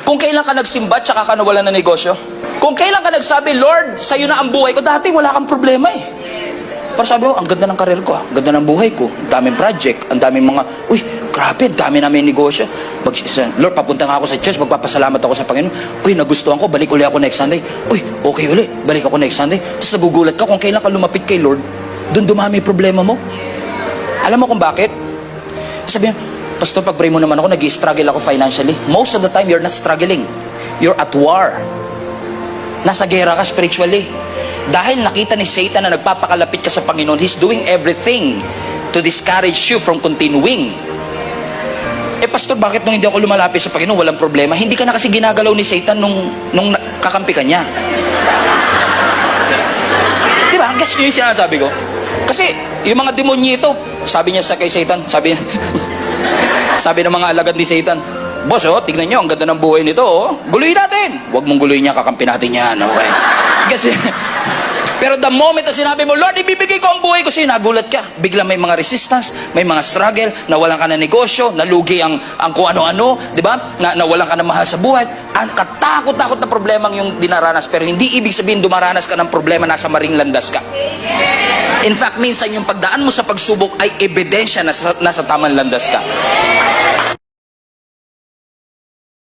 Kung kailan ka nagsimba, tsaka ka nawalan ng negosyo. Kung kailan ka nagsabi, Lord, sa'yo na ang buhay ko. Dati wala kang problema eh. Para sabi mo, ang ganda ng karir ko, ang ganda ng buhay ko, ang daming project, ang daming mga, uy, grabe, dami namin negosyo. Lord, papunta nga ako sa church, magpapasalamat ako sa Panginoon. Uy, nagustuhan ko, balik uli ako next Sunday. Uy, okay uli, balik ako next Sunday. Tapos nagugulat ka kung kailan ka lumapit kay Lord, doon dumami yung problema mo. Alam mo kung bakit? Sabi mo, Pastor, pag-pray mo naman ako, nag-i-struggle ako financially. Most of the time, you're not struggling. You're at war. Nasa gera ka spiritually. Dahil nakita ni Satan na nagpapakalapit ka sa Panginoon, he's doing everything to discourage you from continuing. Pastor, bakit nung hindi ako lumalapit sa Panginoon, walang problema? Hindi ka na kasi ginagalaw ni Satan nung kakampi ka niya. Di ba? Guess nyo yung sinasabi ko? Kasi, yung mga demonyo ito, sabi niya sa kay Satan, sabi ng mga alagad ni Satan, boss, tignan nyo, ang ganda ng buhay nito, guluhin natin. Huwag mong guluhin niya, kakampi natin yan, okay? Kasi, pero the moment na sinabi mo, Lord, ibibigay ko ang buhay ko sa'yo, nagulat ka. Bigla may mga resistance, may mga struggle, nawalan ka ng negosyo, nalugi ang kung ano-ano, di ba? Nawalan ka ng mahal sa buhay. Ang katakot-takot na problemang yung dinaranas, pero hindi ibig sabihin dumaranas ka ng problema, nasa maring landas ka. In fact, minsan yung pagdaan mo sa pagsubok ay ebidensya na nasa tamang landas ka.